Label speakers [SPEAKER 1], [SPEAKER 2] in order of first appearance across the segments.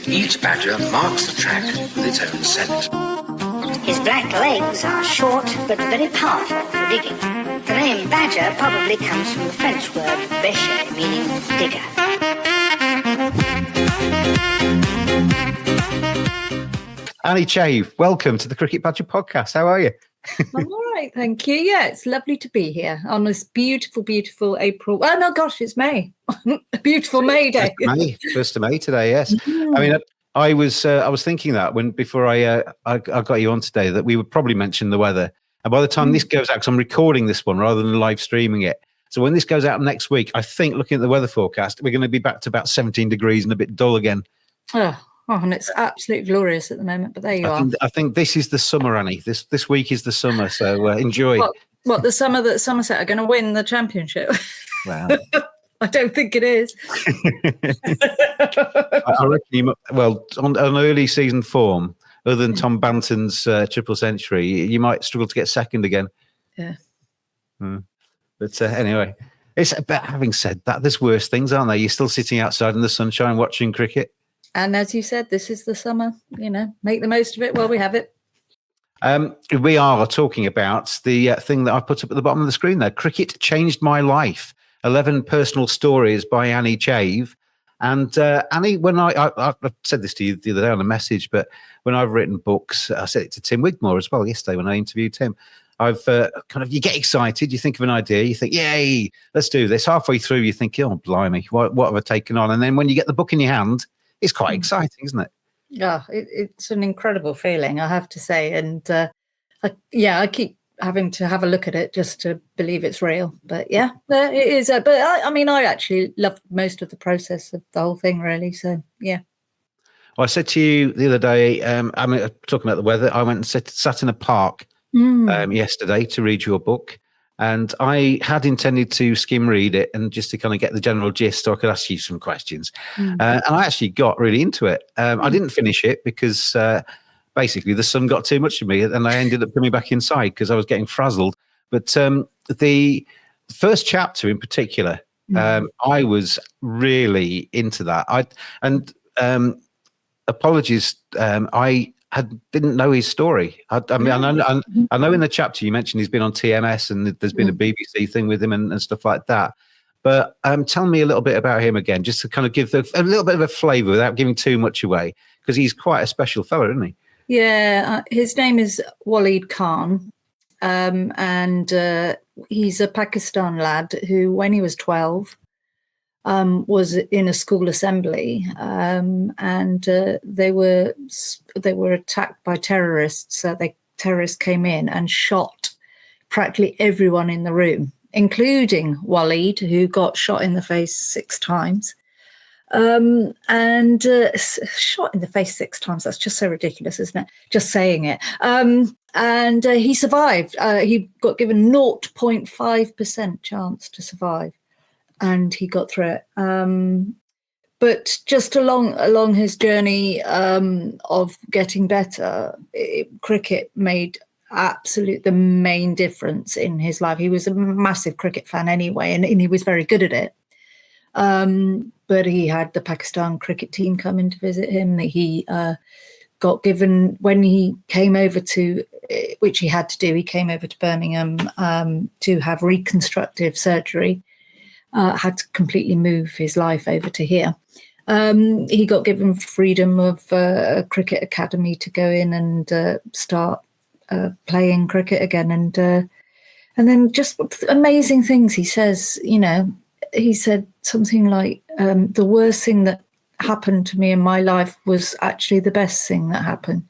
[SPEAKER 1] Each badger marks the track with its own scent.
[SPEAKER 2] His black legs are short but very powerful for digging. The name badger probably comes from the French word bêcher, meaning digger.
[SPEAKER 3] Annie Chave, welcome to the Cricket Badger podcast. How are you?
[SPEAKER 4] I'm all right, thank you. Yeah, it's lovely to be here on this beautiful, beautiful April. Oh, no, gosh, it's May. A beautiful May day.
[SPEAKER 3] 1st of May today, yes. Mm. I mean, I was thinking that before I got you on today, that we would probably mention the weather. And by the time this goes out, because I'm recording this one rather than live streaming it. So when this goes out next week, I think looking at the weather forecast, we're going to be back to about 17 degrees and a bit dull again.
[SPEAKER 4] Oh, and it's absolutely glorious at the moment, but there you are.
[SPEAKER 3] I think this is the summer, Annie. This week is the summer, so enjoy.
[SPEAKER 4] What, the summer that Somerset are going to win the championship?
[SPEAKER 3] Wow.
[SPEAKER 4] I don't think it is.
[SPEAKER 3] I reckon on early season form, other than Tom Banton's triple century, you might struggle to get second again.
[SPEAKER 4] Yeah.
[SPEAKER 3] But anyway, but having said that, there's worse things, aren't there? You're still sitting outside in the sunshine watching cricket.
[SPEAKER 4] And as you said, this is the summer, make the most of it while we have it.
[SPEAKER 3] We are talking about the thing that I put up at the bottom of the screen there. Cricket Changed My Life. 11 personal stories by Annie Chave. And Annie, when I said this to you the other day on a message, but when I've written books, I said it to Tim Wigmore as well yesterday when I interviewed Tim. I've you get excited, you think of an idea, you think, yay, let's do this. Halfway through, you think, oh, blimey, what have I taken on? And then when you get the book in your hand, it's quite exciting, isn't it?
[SPEAKER 4] Yeah, it's an incredible feeling, I have to say. And I keep having to have a look at it just to believe it's real. But yeah, it is. But I actually loved most of the process of the whole thing, really. So yeah.
[SPEAKER 3] Well, I said to you the other day, talking about the weather, I went and sat in a park yesterday to read your book. And I had intended to skim read it and just to kind of get the general gist so I could ask you some questions. And I actually got really into it. I didn't finish it because basically the sun got too much for me and I ended up coming back inside because I was getting frazzled. But the first chapter in particular, I was really into that. Apologies, I didn't know his story. I know in the chapter you mentioned he's been on TMS and there's been a BBC thing with him and stuff like that. But tell me a little bit about him again, just to kind of give a little bit of a flavour without giving too much away, because he's quite a special fellow, isn't he?
[SPEAKER 4] Yeah, his name is Waleed Khan, and he's a Pakistan lad who, when he was 12, was in a school assembly, and they were attacked by terrorists. Terrorists came in and shot practically everyone in the room, including Waleed, who got shot in the face 6 times. Shot in the face 6 times. That's just so ridiculous, isn't it? Just saying it. And he survived. He got given 0.5% chance to survive. And he got through it. But just along his journey of getting better, cricket made the main difference in his life. He was a massive cricket fan anyway, and he was very good at it. But he had the Pakistan cricket team come in to visit him. He got given, when he came over to, which he had to do, he came over to Birmingham to have reconstructive surgery. Had to completely move his life over to here. He got given freedom of a cricket academy to go in and start playing cricket again. And then just amazing things he says, he said something like, the worst thing that happened to me in my life was actually the best thing that happened.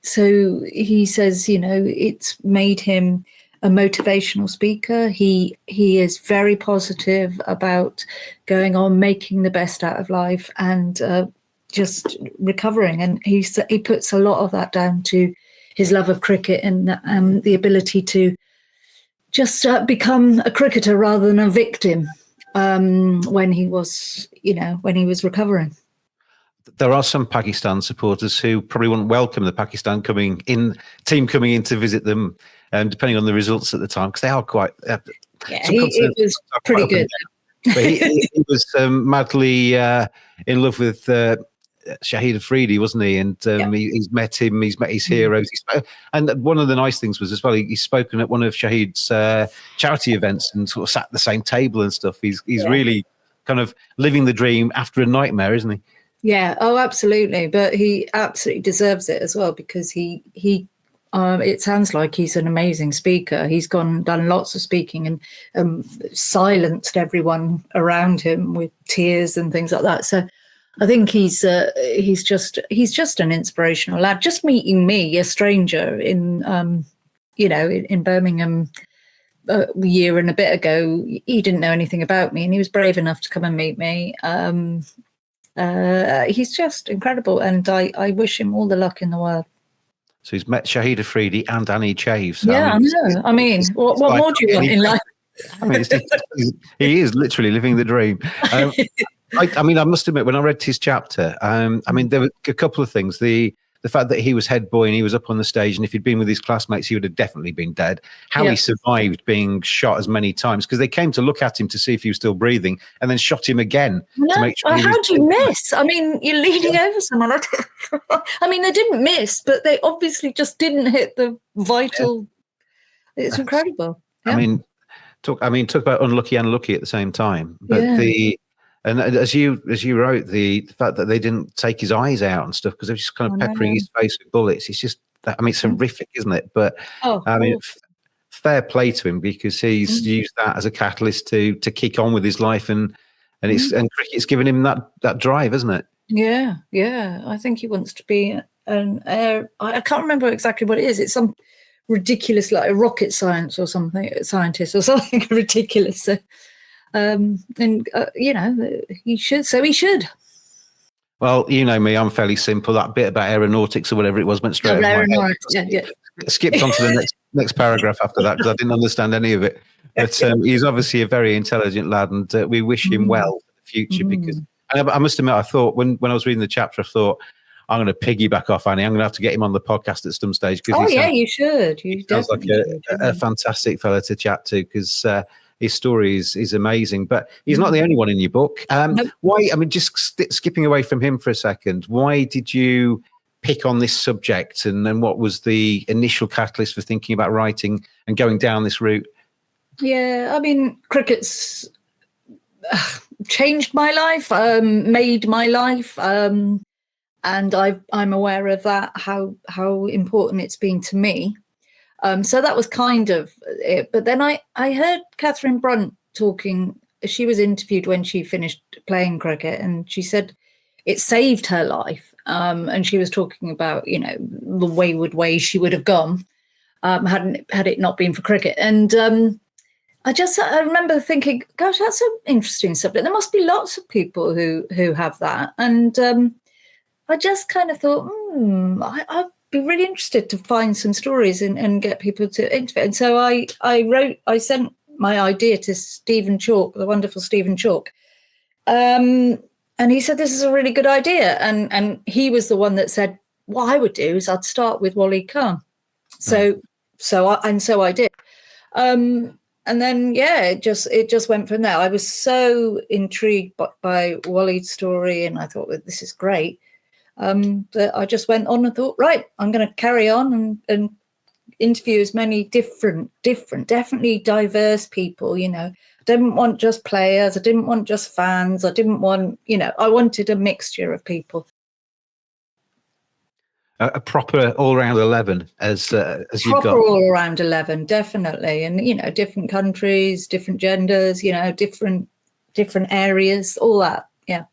[SPEAKER 4] So he says, it's made him a motivational speaker. He is very positive about going on, making the best out of life, and just recovering. And he puts a lot of that down to his love of cricket and the ability to just become a cricketer rather than a victim when he was recovering.
[SPEAKER 3] There are some Pakistan supporters who probably wouldn't welcome the Pakistan team coming in to visit them, depending on the results at the time, because they are quite.
[SPEAKER 4] It was pretty good.
[SPEAKER 3] But he was madly in love with Shahid Afridi, wasn't he? And he's met him, he's met his heroes. And one of the nice things was as well, he's spoken at one of Shahid's charity events and sort of sat at the same table and stuff. He's really kind of living the dream after a nightmare, isn't he?
[SPEAKER 4] Yeah, oh, absolutely. But he absolutely deserves it as well, because he it sounds like he's an amazing speaker. He's done lots of speaking and silenced everyone around him with tears and things like that. So I think he's just an inspirational lad. Just meeting me, a stranger, in Birmingham a year and a bit ago, he didn't know anything about me, and he was brave enough to come and meet me. He's just incredible, and I wish him all the luck in the world.
[SPEAKER 3] So he's met Shahid Afridi and Annie Chave. So
[SPEAKER 4] yeah, I know. I mean, what more do you want in life?
[SPEAKER 3] I mean, he is literally living the dream. I mean, I must admit, when I read his chapter, I mean, there were a couple of things. The fact that he was head boy and he was up on the stage, and if he'd been with his classmates, he would have definitely been dead. How he survived being shot as many times, because they came to look at him to see if he was still breathing, and then shot him again to make sure.
[SPEAKER 4] How do you miss? I mean, you're leaning over someone. I mean, they didn't miss, but they obviously just didn't hit the vital. Yeah. It's incredible. Yeah.
[SPEAKER 3] I mean, talk about unlucky and lucky at the same time. But And as you wrote, the fact that they didn't take his eyes out and stuff, because they're just kind of peppering his face with bullets. It's just, I mean, it's horrific, isn't it? But I mean, fair play to him, because he's used that as a catalyst to kick on with his life, and cricket's given him that drive, isn't it? Yeah. I think he wants to be an air. I can't remember exactly what it is. It's some ridiculous, like a rocket scientist or something ridiculous. So, he should. So he should. Well, you know me, I'm fairly simple. That bit about aeronautics or whatever it was went straight over my head. Skipped on to the next paragraph after that, because I didn't understand any of it. But he's obviously a very intelligent lad, and we wish him well for the future. Because I must admit, I thought when I was reading the chapter, I thought, I'm going to piggyback off Annie. I'm going to have to get him on the podcast at some stage.
[SPEAKER 4] You should.
[SPEAKER 3] He sounds like a fantastic fella to chat to, because his story is amazing. But he's not the only one in your book.
[SPEAKER 4] Nope.
[SPEAKER 3] Why? I mean, just skipping away from him for a second, why did you pick on this subject? And then what was the initial catalyst for thinking about writing and going down this route? Yeah,
[SPEAKER 4] I mean, cricket's changed my life, made my life. And I'm aware of that, how important it's been to me. So that was kind of it. But then I heard Catherine Brunt talking. She was interviewed when she finished playing cricket, and she said it saved her life. And she was talking about, the wayward way she would have gone had it not been for cricket. And I remember thinking, gosh, that's an interesting subject. There must be lots of people who have that. And I just kind of thought, I'd be really interested to find some stories and get people to interview. And so I sent my idea to Stephen Chalk, the wonderful Stephen Chalk. And he said, this is a really good idea. And he was the one that said, what I would do is I'd start with Wally Khan. So I did. And then, it just went from there. I was so intrigued by Wally's story, and I thought, well, this is great. That I just went on and thought, right, I'm going to carry on and interview as many different, definitely diverse people. I didn't want just players. I didn't want just fans. I didn't want, I wanted a mixture of people.
[SPEAKER 3] A proper all-round 11, as you've got.
[SPEAKER 4] Proper all-round 11, definitely. And, different countries, different genders, different areas, all that. Yeah.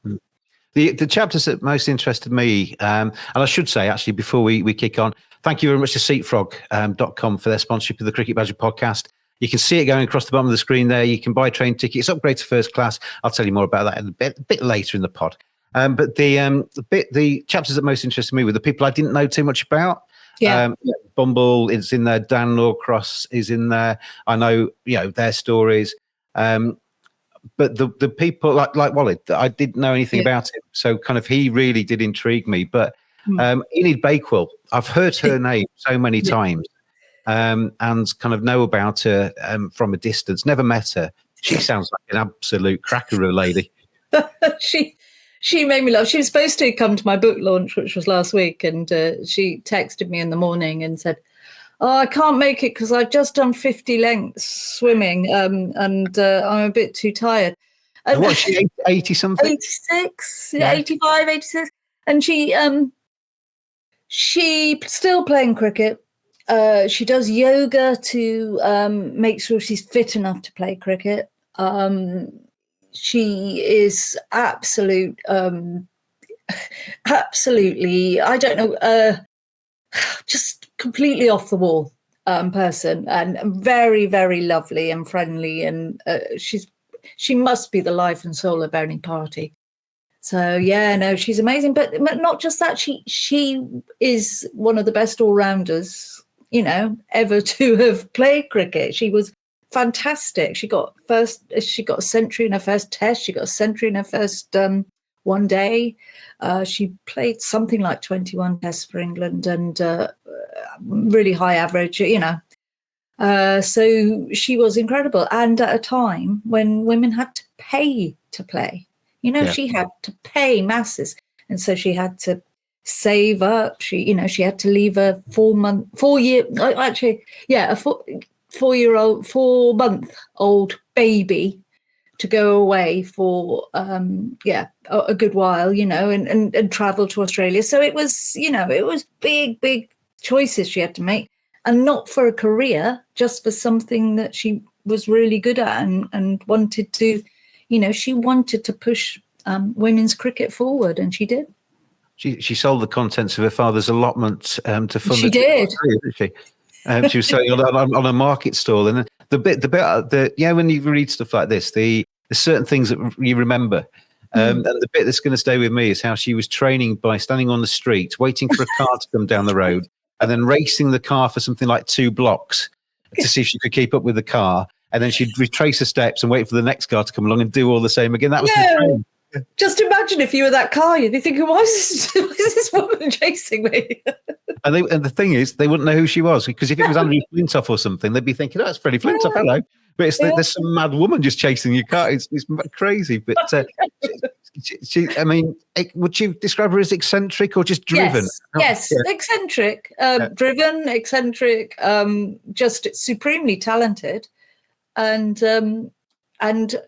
[SPEAKER 3] The chapters that most interested me, and I should say, actually, before we kick on, thank you very much to seatfrog.com for their sponsorship of the Cricket Badger podcast. You can see it going across the bottom of the screen there. You can buy train tickets, upgrade to first class. I'll tell you more about that in a bit later in the pod. But the chapters that most interested me were the people I didn't know too much about.
[SPEAKER 4] Yeah.
[SPEAKER 3] Bumble is in there. Dan Norcross is in there. I know, their stories. But the people like Wally, I didn't know anything about him. So kind of he really did intrigue me. But Enid Bakewell, I've heard her name so many times and kind of know about her from a distance, never met her. She sounds like an absolute cracker of a lady.
[SPEAKER 4] She made me laugh. She was supposed to come to my book launch, which was last week, and she texted me in the morning and said, "Oh, I can't make it because I've just done 50 lengths swimming, and I'm a bit too tired." And
[SPEAKER 3] What's she, 80 something?
[SPEAKER 4] 86, 85, 86. And she still playing cricket. She does yoga to make sure she's fit enough to play cricket. She is absolutely, I don't know, just completely off the wall person, and very, very lovely and friendly. And she must be the life and soul of Bernie Party. So yeah, no, she's amazing. But not just that, she is one of the best all-rounders, ever to have played cricket. She was fantastic. She got a century in her first test. She got a century in her first one day. She played something like 21 tests for England, and really high average, so she was incredible. And at a time when women had to pay to play, she had to pay masses. And so she had to save up. She had to leave a 4-month-old baby to go away for a good while, and travel to Australia. So it was, it was big choices she had to make, and not for a career, just for something that she was really good at and wanted to, she wanted to push women's cricket forward, and she did.
[SPEAKER 3] She sold the contents of her father's allotment to fund.
[SPEAKER 4] She did.
[SPEAKER 3] Didn't she? She was selling on a market stall, and the bit when you read stuff like this, there's certain things that you remember. And the bit that's going to stay with me is how she was training by standing on the street, waiting for a car to come down the road, and then racing the car for something like 2 blocks to see if she could keep up with the car. And then she'd retrace her steps and wait for the next car to come along and do all the same again. That was the training.
[SPEAKER 4] Just imagine if you were that car, you'd be thinking, why is this woman chasing me?
[SPEAKER 3] And the thing is, they wouldn't know who she was, because if it was Andrew Flintoff or something, they'd be thinking, "Oh, it's Freddie Flintoff, hello." But there's some mad woman just chasing your car. It's crazy. But would you describe her as eccentric or just driven?
[SPEAKER 4] Yes, eccentric, driven, eccentric, just supremely talented, and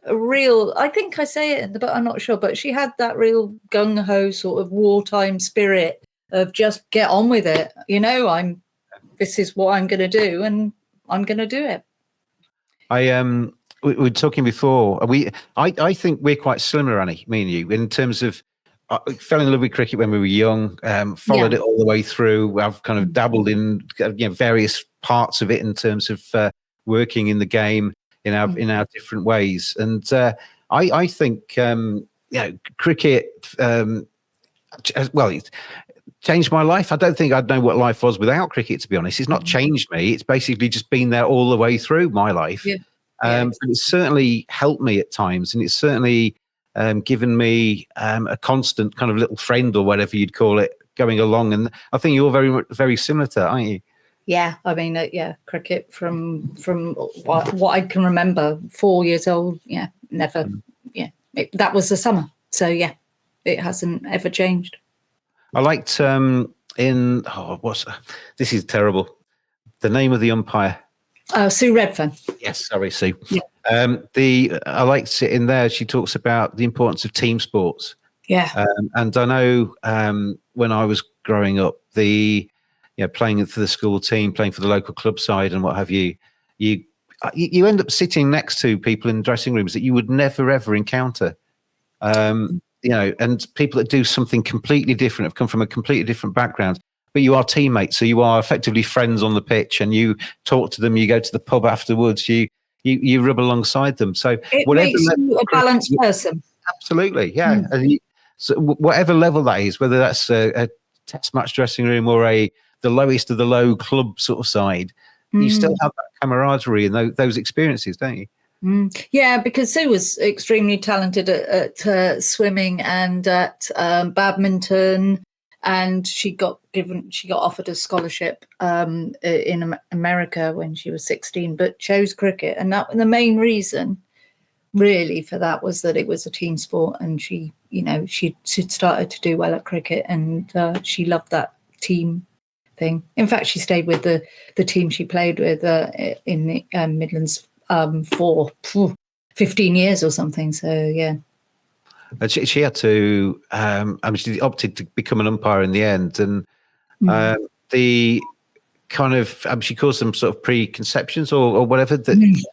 [SPEAKER 4] a real, I think I say it in the book, I'm not sure, but she had that real gung-ho sort of wartime spirit of just get on with it. This is what I'm going to do, and I'm going to do it.
[SPEAKER 3] We were talking before. I think we're quite similar, Annie, me and you, in terms of fell in love with cricket when we were young, followed it all the way through. I've kind of dabbled in various parts of it in terms of working in the game in our different ways. And I think cricket it changed my life. I don't think I'd know what life was without cricket, to be honest. It's not changed me. It's basically just been there all the way through my life. But it's certainly helped me at times, and it's certainly given me a constant kind of little friend, or whatever you'd call it, going along. And I think you're very, very similar to that, aren't you?
[SPEAKER 4] Yeah, I mean, cricket from what I can remember, 4 years old. Yeah, never. That was the summer. So it hasn't ever changed.
[SPEAKER 3] I liked this is terrible. The name of the umpire.
[SPEAKER 4] Sue Redfern.
[SPEAKER 3] Yes, sorry, Sue.
[SPEAKER 4] Yeah.
[SPEAKER 3] I liked it in there. She talks about the importance of team sports.
[SPEAKER 4] Yeah.
[SPEAKER 3] And I know when I was growing up, playing for the school team, playing for the local club side, and what have you, you end up sitting next to people in dressing rooms that you would never ever encounter. And people that do something completely different, have come from a completely different background, but you are teammates, so you are effectively friends on the pitch, and you talk to them. You go to the pub afterwards. You rub alongside them. So
[SPEAKER 4] it makes you a balanced person.
[SPEAKER 3] Absolutely, yeah. And so whatever level that is, whether that's a test match dressing room or the lowest of the low club sort of side, you still have that camaraderie and those experiences, don't you?
[SPEAKER 4] Yeah, because Sue was extremely talented at swimming and at badminton, and she got offered a scholarship in America when she was 16, but chose cricket. And the main reason really for that was that it was a team sport, and she started to do well at cricket, and she loved that team thing. In fact, she stayed with the team she played with in the Midlands for 15 years or something. So yeah.
[SPEAKER 3] And she had to. She opted to become an umpire in the end, and the kind of she caused some sort of preconceptions or whatever that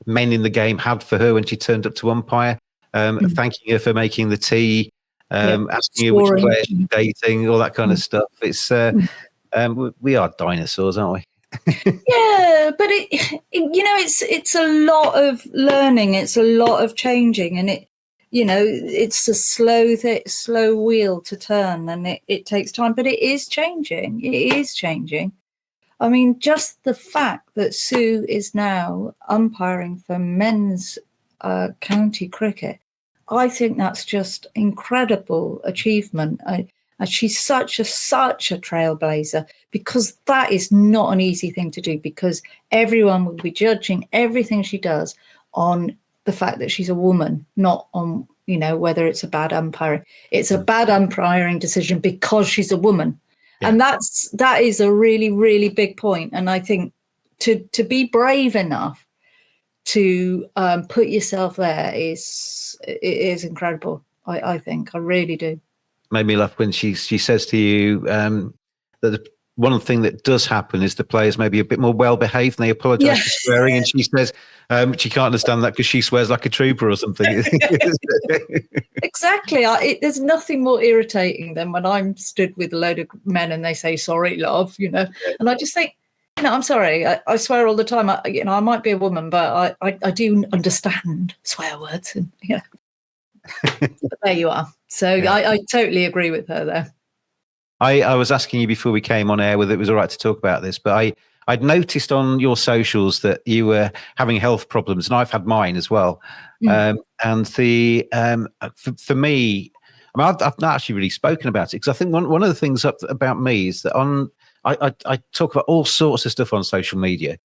[SPEAKER 3] men in the game had for her when she turned up to umpire, thanking her for making the tea, asking her which player she's dating, all that kind of stuff. It's we are dinosaurs, aren't we?
[SPEAKER 4] Yeah, but it's a lot of learning. It's a lot of changing, and it's a slow wheel to turn, and it takes time, but it is changing. It is changing. I mean, just the fact that Sue is now umpiring for men's county cricket, I think that's just incredible achievement. She's such a trailblazer, because that is not an easy thing to do, because everyone will be judging everything she does on the fact that she's a woman, not on, whether it's a bad umpiring. It's a bad umpiring decision because she's a woman. Yeah. And that is a really, really big point. And I think to be brave enough to put yourself there is incredible. I think I really do.
[SPEAKER 3] Made me laugh when she says to you that one of the things that does happen is the players may be a bit more well behaved and they apologise for swearing, and she says she can't understand that because she swears like a trooper or something.
[SPEAKER 4] Exactly. There's nothing more irritating than when I'm stood with a load of men and they say sorry, love, and I just think, I'm sorry. I swear all the time. I might be a woman, but I do understand swear words, and but there you are. So yeah. I totally agree with her there.
[SPEAKER 3] I was asking you before we came on air whether it was all right to talk about this, but I'd noticed on your socials that you were having health problems, and I've had mine as well. And the for me, I've not actually really spoken about it, because I think one of the things about me is that I talk about all sorts of stuff on social media,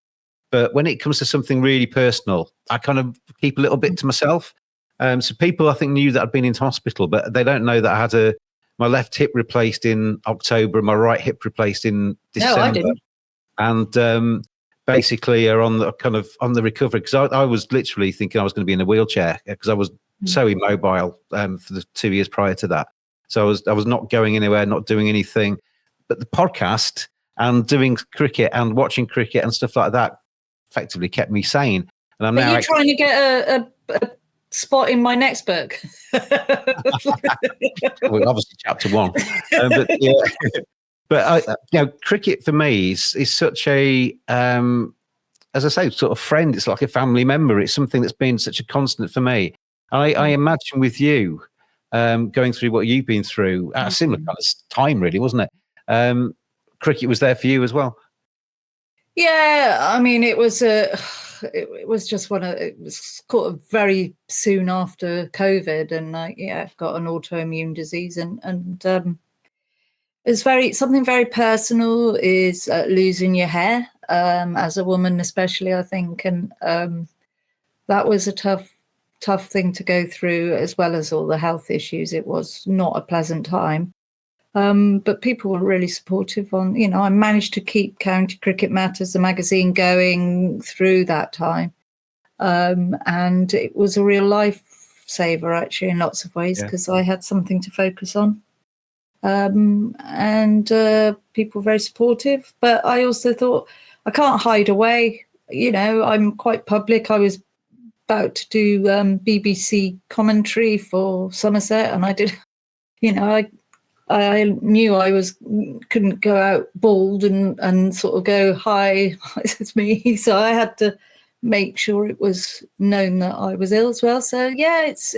[SPEAKER 3] but when it comes to something really personal, I kind of keep a little bit to myself. So people, I think, knew that I'd been into hospital, but they don't know that I had my left hip replaced in October and my right hip replaced in December.
[SPEAKER 4] No, I didn't.
[SPEAKER 3] And basically are on the recovery, because I was literally thinking I was going to be in a wheelchair because I was so immobile for the 2 years prior to that. So I was not going anywhere, not doing anything. But the podcast and doing cricket and watching cricket and stuff like that effectively kept me sane. And I'm now
[SPEAKER 4] trying to get a spot in my next book.
[SPEAKER 3] Well, obviously chapter 1. But cricket for me is such a as I say, sort of friend. It's like a family member. It's something that's been such a constant for me. I imagine with you going through what you've been through at a similar kind of time, really, wasn't it? Cricket was there for you as well.
[SPEAKER 4] Yeah, I mean, it was just it was sort of very soon after COVID, and I've got an autoimmune disease, and it's something very personal is losing your hair as a woman, especially, I think, and that was a tough thing to go through, as well as all the health issues. It was not a pleasant time. But people were really supportive I managed to keep County Cricket Matters, the magazine, going through that time. And it was a real lifesaver, actually, in lots of ways, because I had something to focus on. And people were very supportive. But I also thought, I can't hide away. I'm quite public. I was about to do BBC commentary for Somerset, and I did, I knew I couldn't go out bald and sort of go, hi, it's me. So I had to make sure it was known that I was ill as well. So yeah, it's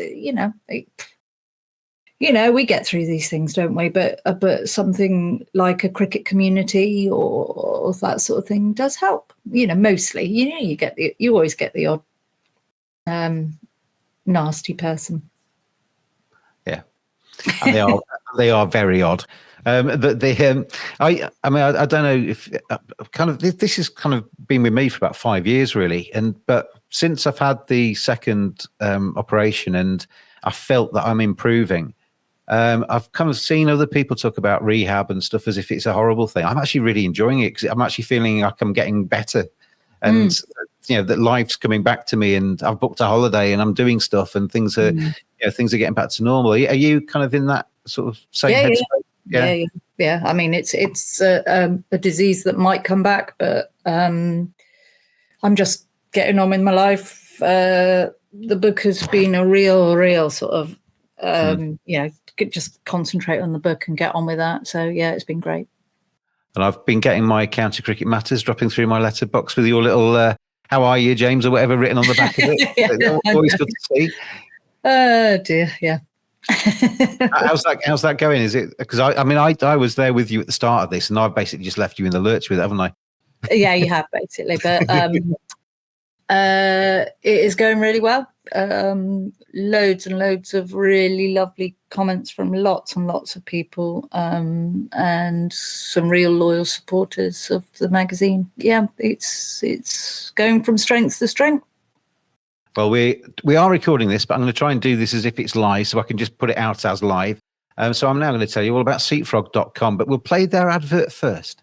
[SPEAKER 4] we get through these things, don't we? But something like a cricket community or that sort of thing does help. Mostly. You always get the odd nasty person.
[SPEAKER 3] Yeah. And they are very odd. I mean, I don't know if kind of this has kind of been with me for about 5 years, really. But since I've had the second operation and I felt that I'm improving, I've kind of seen other people talk about rehab and stuff as if it's a horrible thing. I'm actually really enjoying it because I'm actually feeling like I'm getting better, and that life's coming back to me. And I've booked a holiday and I'm doing stuff, and things are things are getting back to normal. Are you kind of in that sort of same headspace?
[SPEAKER 4] Yeah. I mean, it's a disease that might come back, but I'm just getting on with my life. The book has been a real sort of just concentrate on the book and get on with that. So yeah, it's been great.
[SPEAKER 3] And I've been getting my County Cricket Matters dropping through my letterbox with your little "How are you, James?" or whatever written on the back of it. Always good to see.
[SPEAKER 4] Oh dear, yeah.
[SPEAKER 3] How's that going? Is it because I was there with you at the start of this, and I've basically just left you in the lurch with it, haven't I?
[SPEAKER 4] Yeah, you have basically, but it is going really well. Loads and loads of really lovely comments from lots and lots of people, and some real loyal supporters of the magazine. Yeah, it's going from strength to strength.
[SPEAKER 3] Well, we are recording this, but I'm going to try and do this as if it's live, so I can just put it out as live. So I'm now going to tell you all about seatfrog.com, but we'll play their advert first.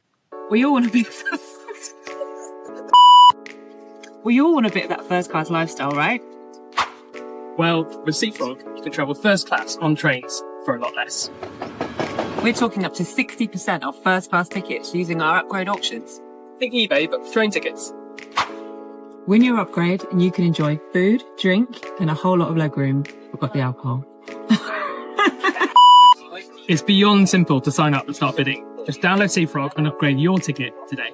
[SPEAKER 5] We all want a bit of that first-class lifestyle, right?
[SPEAKER 6] Well, with Seatfrog, you can travel first class on trains for a lot less.
[SPEAKER 5] We're talking up to 60% off first-class tickets using our upgrade options.
[SPEAKER 6] Think eBay, but for train tickets.
[SPEAKER 5] Win your upgrade and you can enjoy food, drink, and a whole lot of legroom. We've got the alcohol.
[SPEAKER 6] It's beyond simple to sign up and start bidding. Just download Seatfrog and upgrade your ticket today.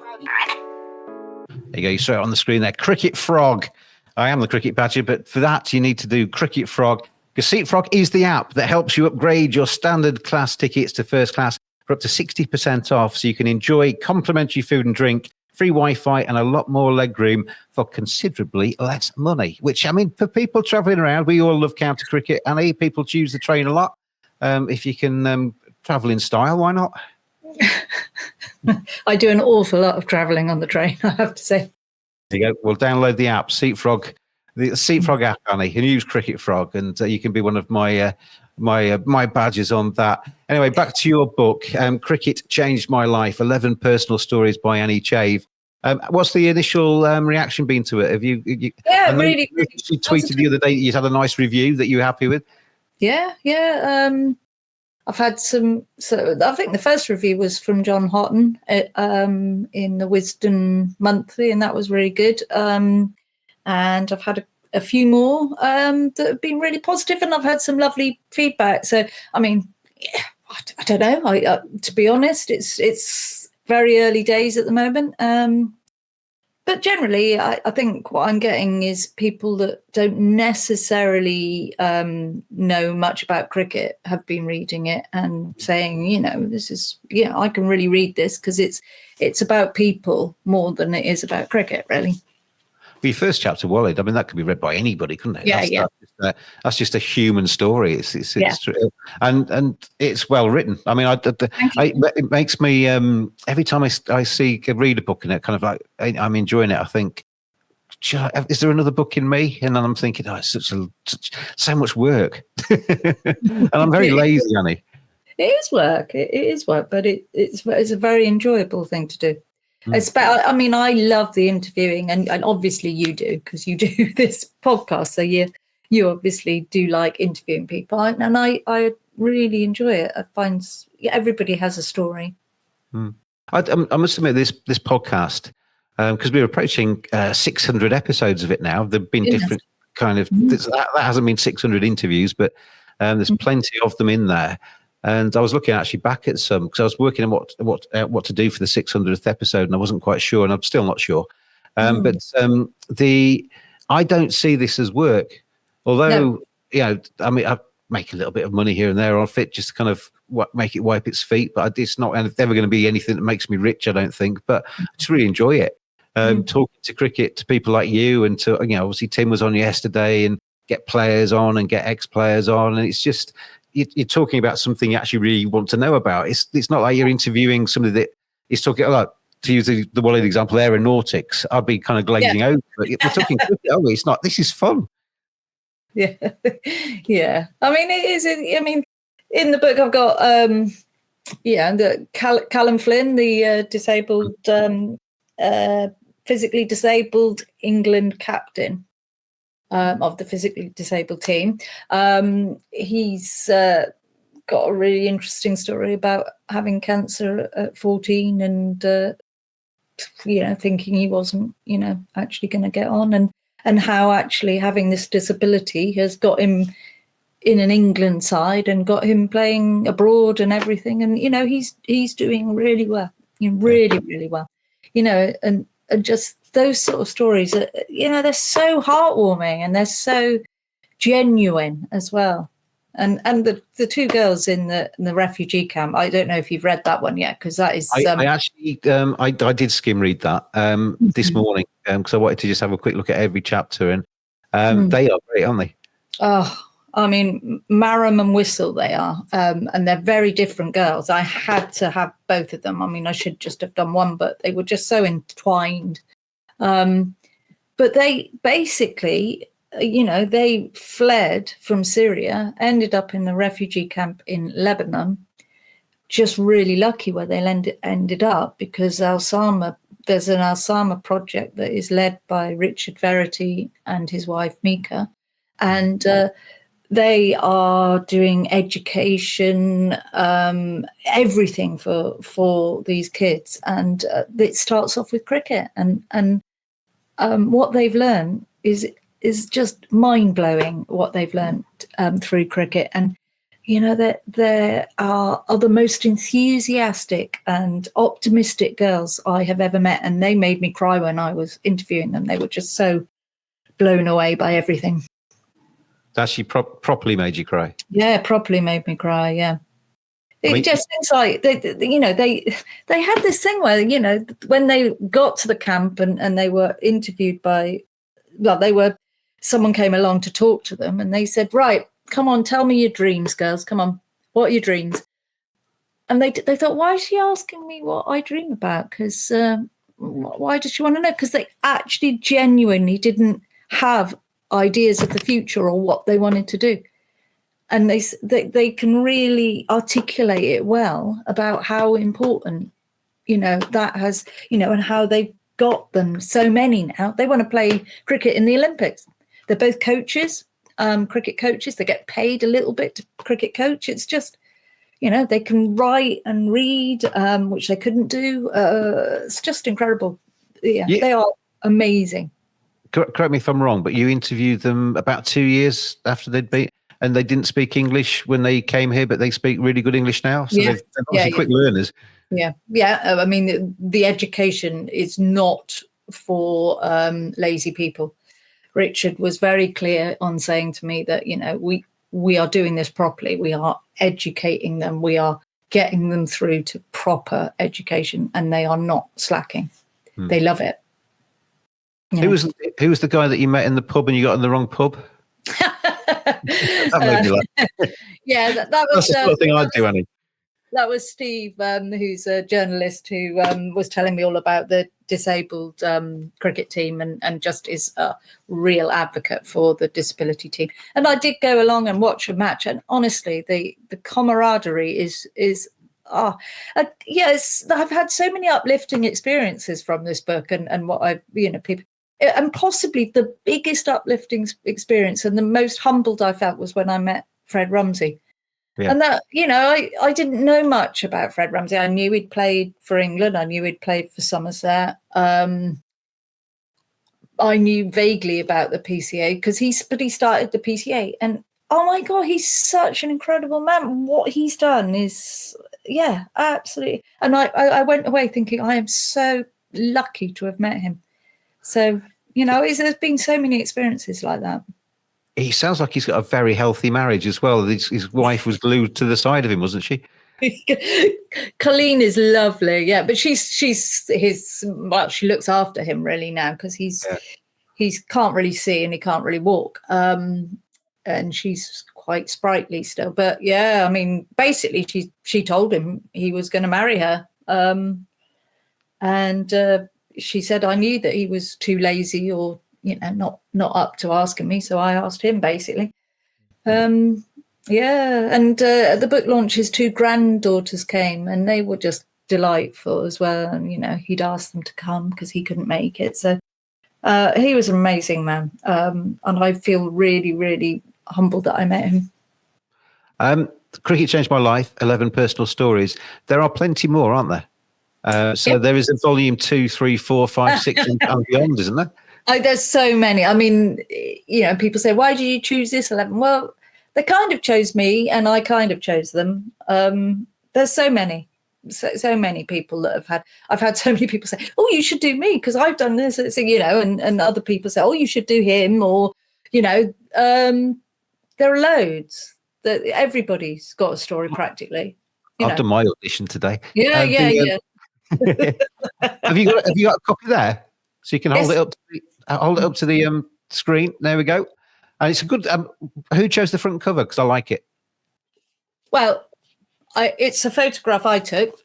[SPEAKER 3] There you go. You saw it on the screen there. Cricket Frog. I am the Cricket Badger, but for that, you need to do Cricket Frog. Because Seatfrog is the app that helps you upgrade your standard class tickets to first class for up to 60% off, so you can enjoy complimentary food and drink, free Wi-Fi, and a lot more legroom for considerably less money. Which, I mean, for people travelling around, we all love county cricket. Annie, people choose the train a lot. If you can travel in style, why not?
[SPEAKER 4] I do an awful lot of travelling on the train, I have to say.
[SPEAKER 3] There you go. Well, download the app, Seatfrog, the Seatfrog app, Annie, and use Cricket Frog, and you can be one of my my badges on that. Anyway, back to your book, Cricket Changed My Life, 11 Personal Stories by Annie Chave. What's the initial reaction been to it? Have you
[SPEAKER 4] yeah, really.
[SPEAKER 3] You tweeted the other day that you had a nice review that you're happy with.
[SPEAKER 4] Yeah. I've had some. So I think the first review was from John Houghton in the Wisden Monthly, and that was really good. And I've had a few more that have been really positive, and I've had some lovely feedback. So I mean, yeah, I don't know. To be honest, it's very early days at the moment. But generally, I think what I'm getting is people that don't necessarily know much about cricket have been reading it and saying, this is, I can really read this because it's about people more than it is about cricket, really.
[SPEAKER 3] Well, your first chapter, Walid, I mean, that could be read by anybody, couldn't it?
[SPEAKER 4] Yeah,
[SPEAKER 3] That's just a human story. It's and it's well written. I mean, it makes me every time I read a book in it, kind of like I'm enjoying it. I think, is there another book in me? And then I'm thinking, it's so much work, and I'm very lazy, Annie.
[SPEAKER 4] It is work. It is work, but it's a very enjoyable thing to do. I mean, I love the interviewing, and obviously you do because you do this podcast. So you obviously do like interviewing people, and I really enjoy it. I find everybody has a story.
[SPEAKER 3] I must admit, this podcast, because we're approaching 600 episodes of it now. There've been different kind of that hasn't been 600 interviews, but there's plenty of them in there. And I was looking actually back at some because I was working on what to do for the 600th episode, and I wasn't quite sure, and I'm still not sure. But I don't see this as work, although I mean I make a little bit of money here and there off it, just to kind of make it wipe its feet. But it's not ever going to be anything that makes me rich, I don't think. But I just really enjoy it. Talking to cricket to people like you, and to obviously Tim was on yesterday, and get players on and get ex-players on, and it's just you're talking about something you actually really want to know about. It's not like you're interviewing somebody that is talking about, to use the Wally example, aeronautics. I'd be kind of glazing over. But we're talking cricket, aren't we? It's not. This is fun.
[SPEAKER 4] Yeah, yeah. I mean, it is. I mean, in the book, I've got the Callum Flynn, the disabled, physically disabled England captain of the physically disabled team. He's got a really interesting story about having cancer at 14 and thinking he wasn't actually going to get on, and how actually having this disability has got him in an England side and got him playing abroad and everything, and he's doing really well, really well, and just those sort of stories are, they're so heartwarming and they're so genuine as well. And the two girls in the refugee camp, I don't know if you've read that one yet, because that is
[SPEAKER 3] I actually I did skim read that this morning because I wanted to just have a quick look at every chapter, and they are great, aren't they?
[SPEAKER 4] Oh, I mean, Maram and Whistle they are, and they're very different girls. I had to have both of them. I mean, I should just have done one, but they were just so entwined. But they basically, they fled from Syria, ended up in the refugee camp in Lebanon. Just really lucky where they ended up, because there's an Al-Sama project that is led by Richard Verity and his wife Mika, and they are doing education, everything for these kids, and it starts off with cricket, and what they've learned is just mind-blowing, what they've learned through cricket. And they are the most enthusiastic and optimistic girls I have ever met, and they made me cry when I was interviewing them. They were just so blown away by everything.
[SPEAKER 3] Actually properly made you cry.
[SPEAKER 4] Yeah, properly made me cry. Yeah. It just seems like they had this thing where, when they got to the camp and they were interviewed by, someone came along to talk to them, and they said, right, come on, tell me your dreams, girls. Come on, what are your dreams? And they thought, why is she asking me what I dream about? Because why does she want to know? Because they actually genuinely didn't have ideas of the future or what they wanted to do. And they can really articulate it well about how important, that has, and how they've got them so many now. They want to play cricket in the Olympics. They're both coaches, cricket coaches. They get paid a little bit to cricket coach. It's just, they can write and read, which they couldn't do. It's just incredible. Yeah, they are amazing.
[SPEAKER 3] Correct me if I'm wrong, but you interviewed them about 2 years after they'd been, and they didn't speak English when they came here, but they speak really good English now. So they're obviously quick learners. Yeah.
[SPEAKER 4] Yeah. I mean, the education is not for lazy people. Richard was very clear on saying to me that, we are doing this properly. We are educating them. We are getting them through to proper education, and they are not slacking. They love it.
[SPEAKER 3] Yeah. Who was the guy that you met in the pub and you got in the wrong pub? That made me laugh.
[SPEAKER 4] Yeah, that was
[SPEAKER 3] that's the sort of thing I'd do, Annie.
[SPEAKER 4] That was Steve, who's a journalist who was telling me all about the disabled cricket team and just is a real advocate for the disability team. And I did go along and watch a match, and honestly, the camaraderie is yes, I've had so many uplifting experiences from this book, and what I've people. And possibly the biggest uplifting experience and the most humbled I felt was when I met Fred Rumsey. Yeah. And that, I didn't know much about Fred Rumsey. I knew he'd played for England. I knew he'd played for Somerset. I knew vaguely about the PCA because he started the PCA. And, oh, my God, he's such an incredible man. What he's done is, yeah, absolutely. And I went away thinking I am so lucky to have met him. So, there's been so many experiences like that.
[SPEAKER 3] He sounds like he's got a very healthy marriage as well. His wife was glued to the side of him, wasn't she?
[SPEAKER 4] Colleen is lovely, yeah, but she's his. Well, she looks after him really now because he can't really see and he can't really walk, and she's quite quite sprightly still. But yeah, I mean, basically, she told him he was going to marry her, and she said, I knew that he was too lazy or not up to asking me, so I asked him basically. Yeah, and at the book launch, his 2 granddaughters came, and they were just delightful as well. And he'd asked them to come because he couldn't make it. So he was an amazing man, and I feel really, really humbled that I met him.
[SPEAKER 3] Cricket Changed My Life, 11 Personal Stories. There are plenty more, aren't there? So there is a volume 2, 3, 4, 5, 6 and beyond, isn't there?
[SPEAKER 4] There's so many. I mean, people say, why did you choose this 11? Well, they kind of chose me and I kind of chose them. There's so many people that I've had so many people say, oh, you should do me because I've done this, and other people say, oh, you should do him, or, there are loads that everybody's got a story practically.
[SPEAKER 3] I've done my audition today.
[SPEAKER 4] Yeah.
[SPEAKER 3] Have you got a copy there? So you can hold it up to the screen. There we go. And it's a good. Who chose the front cover? Because I like it. Well,
[SPEAKER 4] it's a photograph I took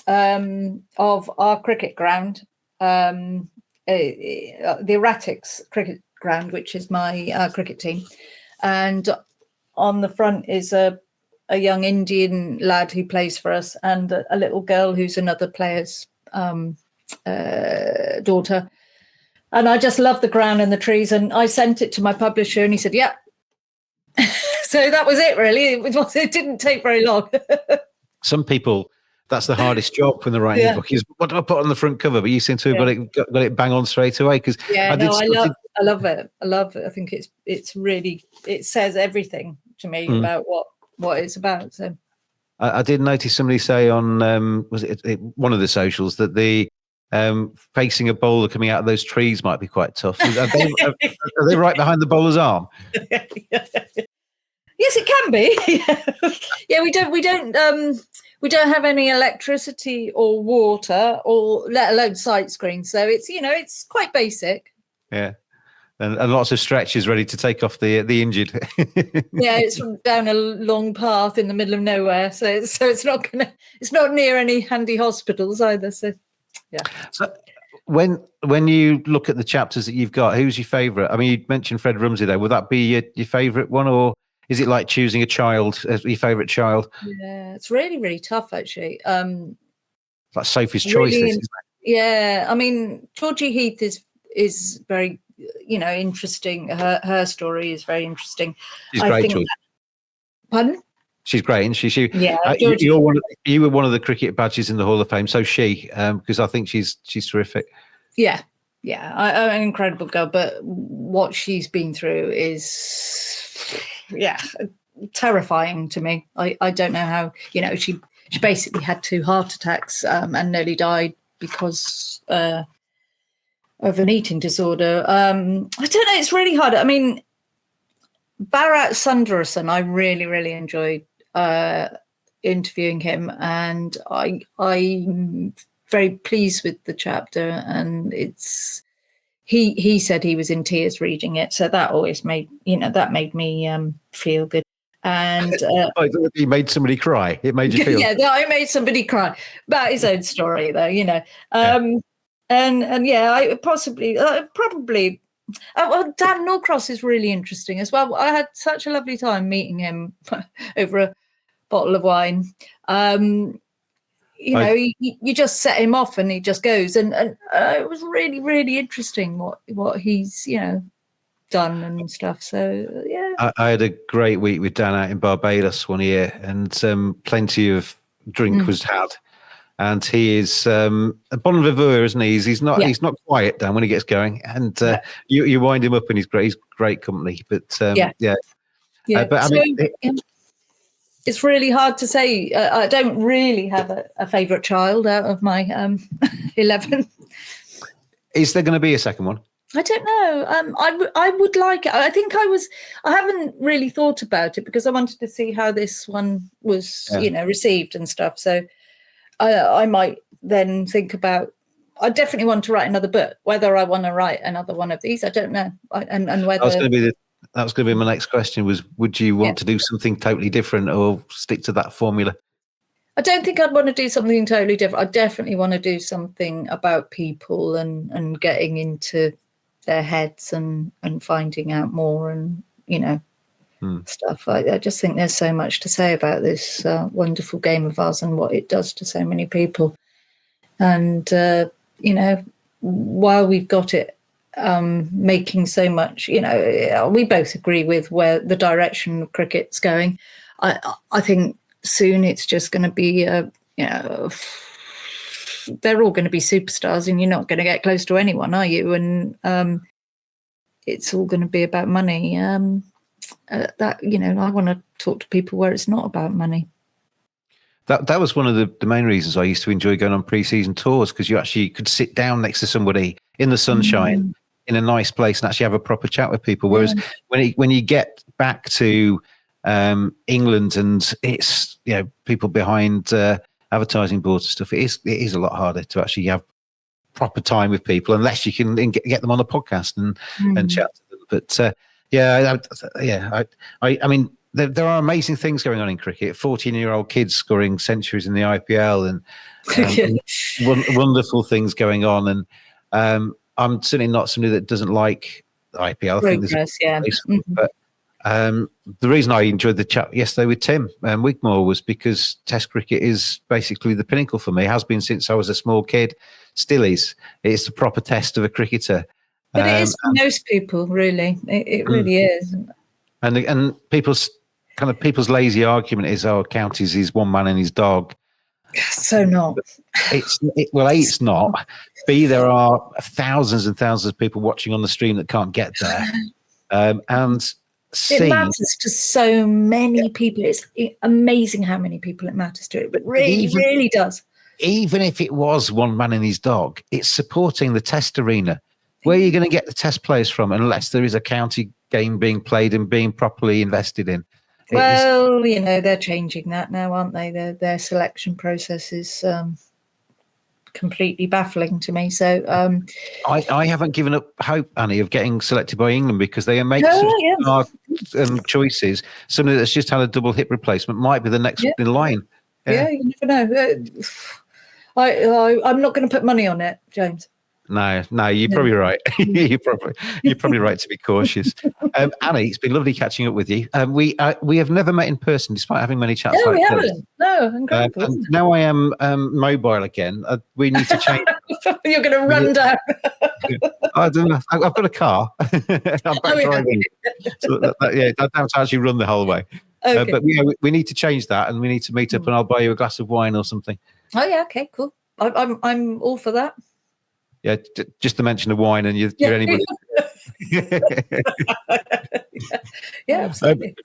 [SPEAKER 4] of our cricket ground, the Erratics cricket ground, which is my cricket team, and on the front is a young Indian lad who plays for us, and a little girl who's another player's daughter. And I just love the ground and the trees. And I sent it to my publisher and he said, yeah. So that was it, really. It didn't take very long.
[SPEAKER 3] Some people, that's the hardest job when they're writing a book is, what do I put on the front cover? But you seem to have got it bang on straight away. Because
[SPEAKER 4] I love it. I love it. I think it's really, it says everything to me about what it's about. So
[SPEAKER 3] I did notice somebody say on, was it one of the socials, that the facing a bowler coming out of those trees might be quite tough. Are they right behind the bowler's arm?
[SPEAKER 4] Yes, it can be. Yeah, we don't have any electricity or water, or let alone sight screens. So it's quite basic.
[SPEAKER 3] Yeah, and lots of stretches ready to take off the injured.
[SPEAKER 4] Yeah, it's down a long path in the middle of nowhere, so it's not near any handy hospitals either. So yeah.
[SPEAKER 3] So when you look at the chapters that you've got, who's your favourite? I mean, you mentioned Fred Rumsey there. Would that be your favourite one, or is it like choosing a child as your favourite child?
[SPEAKER 4] Yeah, it's really, really tough actually.
[SPEAKER 3] Like Sophie's Choice.
[SPEAKER 4] Really,
[SPEAKER 3] isn't it?
[SPEAKER 4] Yeah, I mean, Georgie Heath is very, interesting. Her story is very interesting.
[SPEAKER 3] She's great, Georgie.
[SPEAKER 4] Pardon?
[SPEAKER 3] She's great, isn't she?
[SPEAKER 4] Yeah,
[SPEAKER 3] you were one of the cricket badges in the Hall of Fame. So because I think she's terrific.
[SPEAKER 4] Yeah, an incredible girl. But what she's been through is, terrifying to me. I don't know how. She basically had 2 heart attacks and nearly died because of an eating disorder. I don't know. It's really hard. I mean, Bharat Sundaresan, I really, really enjoyed interviewing him, and I'm very pleased with the chapter. And he said he was in tears reading it, so that always made me feel good. And
[SPEAKER 3] he made somebody cry. It made you feel.
[SPEAKER 4] I made somebody cry about his own story, though. And I probably. Well, Dan Norcross is really interesting as well. I had such a lovely time meeting him over a bottle of wine. You just set him off and he just goes, and it was really, really interesting what he's done and stuff. So yeah,
[SPEAKER 3] I had a great week with Dan out in Barbados one year, and plenty of drink was had. And he is a bon viveur, isn't he? He's not quiet, Dan, when he gets going. And you wind him up, and he's great. He's great company. But but I mean,
[SPEAKER 4] it's really hard to say. I don't really have a favourite child out of my 11.
[SPEAKER 3] Is there going to be a second one?
[SPEAKER 4] I don't know. I would like it. I think I haven't really thought about it because I wanted to see how this one was, received and stuff. So I might then think about. I definitely want to write another book. Whether I want to write another one of these, I don't know. And whether
[SPEAKER 3] that's going to be That was going to be my next question was, would you want to do something totally different or stick to that formula?
[SPEAKER 4] I don't think I'd want to do something totally different. I definitely want to do something about people and getting into their heads and finding out more and, stuff. I just think there's so much to say about this wonderful game of Oz and what it does to so many people. And, while we've got it making so much, we both agree with where the direction of cricket's going. I think soon it's just going to be, they're all going to be superstars and you're not going to get close to anyone, are you? And it's all going to be about money. I want to talk to people where it's not about money.
[SPEAKER 3] That was one of the main reasons I used to enjoy going on pre-season tours, because you actually could sit down next to somebody in the sunshine in a nice place and actually have a proper chat with people. Whereas when you get back to England and it's people behind advertising boards and stuff, it is a lot harder to actually have proper time with people unless you can get them on a podcast and chat to them. But I mean, there are amazing things going on in cricket. 14-year-old kids scoring centuries in the IPL and wonderful things going on. And I'm certainly not somebody that doesn't like the IPL. But the reason I enjoyed the chat yesterday with Tim Wigmore was because Test cricket is basically the pinnacle for me. It has been since I was a small kid, still is. It's the proper test of a cricketer.
[SPEAKER 4] But it is for most people, really. It really is.
[SPEAKER 3] And people's lazy argument is, counties is one man and his dog.
[SPEAKER 4] So not.
[SPEAKER 3] It's not. B, there are thousands and thousands of people watching on the stream that can't get there. And C,
[SPEAKER 4] it matters to so many people. It's amazing how many people it matters to. It really does.
[SPEAKER 3] Even if it was one man and his dog, it's supporting the Test arena. Where are you going to get the Test players from unless there is a county game being played and being properly invested in?
[SPEAKER 4] Well, they're changing that now, aren't they? Their selection process is completely baffling to me. So
[SPEAKER 3] I haven't given up hope, Annie, of getting selected by England, because they make choices. Somebody that's just had a double hip replacement might be the next in line.
[SPEAKER 4] Yeah, you never know. I'm not going to put money on it, James.
[SPEAKER 3] No, you're probably right. you're probably right to be cautious. Annie, it's been lovely catching up with you. We have never met in person, despite having many chats.
[SPEAKER 4] No,
[SPEAKER 3] like
[SPEAKER 4] we
[SPEAKER 3] this.
[SPEAKER 4] haven't. No, incredible.
[SPEAKER 3] And now I am mobile again. We need to change.
[SPEAKER 4] You're going to run down.
[SPEAKER 3] I don't know. I've got a car. I'm back driving. So I don't have to actually run the whole way.
[SPEAKER 4] Okay.
[SPEAKER 3] But we need to change that, and we need to meet up, and I'll buy you a glass of wine or something.
[SPEAKER 4] Oh yeah, okay, cool. I'm all for that.
[SPEAKER 3] Yeah, just to mention the wine, and you're anybody.
[SPEAKER 4] Yeah, absolutely.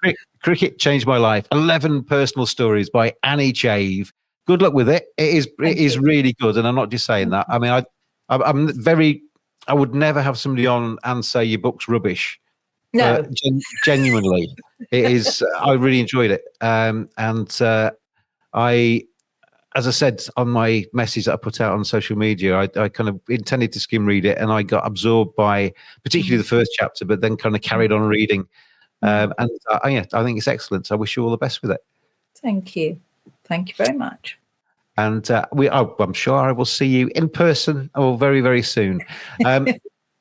[SPEAKER 3] Cricket changed my life. 11 personal stories by Annie Chave. Good luck with it. It is really good, and I'm not just saying that. I mean, I would never have somebody on and say your book's rubbish.
[SPEAKER 4] No,
[SPEAKER 3] genuinely, it is. I really enjoyed it, as I said on my message that I put out on social media, I kind of intended to skim read it, and I got absorbed by particularly the first chapter, but then kind of carried on reading. I think it's excellent. So I wish you all the best with it.
[SPEAKER 4] Thank you. Thank you very much.
[SPEAKER 3] And I'm sure I will see you in person very, very soon.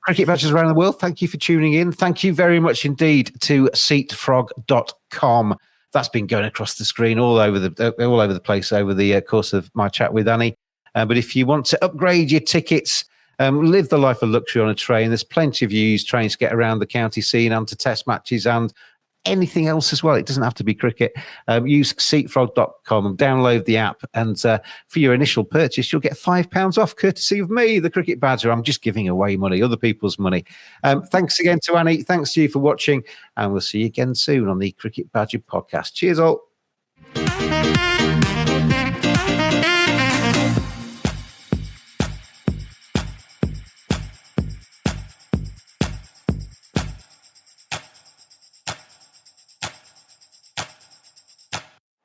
[SPEAKER 3] Cricket Badgers around the world, thank you for tuning in. Thank you very much indeed to seatfrog.com. That's been going across the screen all over the place over the course of my chat with Annie. But if you want to upgrade your tickets, live the life of luxury on a train, there's plenty of used trains to get around the county scene and to test matches and anything else as well. It doesn't have to be cricket. Use seatfrog.com and download the app. And for your initial purchase, you'll get £5 off, courtesy of me, the Cricket Badger. I'm just giving away money, other people's money. Thanks again to Annie. Thanks to you for watching. And we'll see you again soon on the Cricket Badger podcast. Cheers all.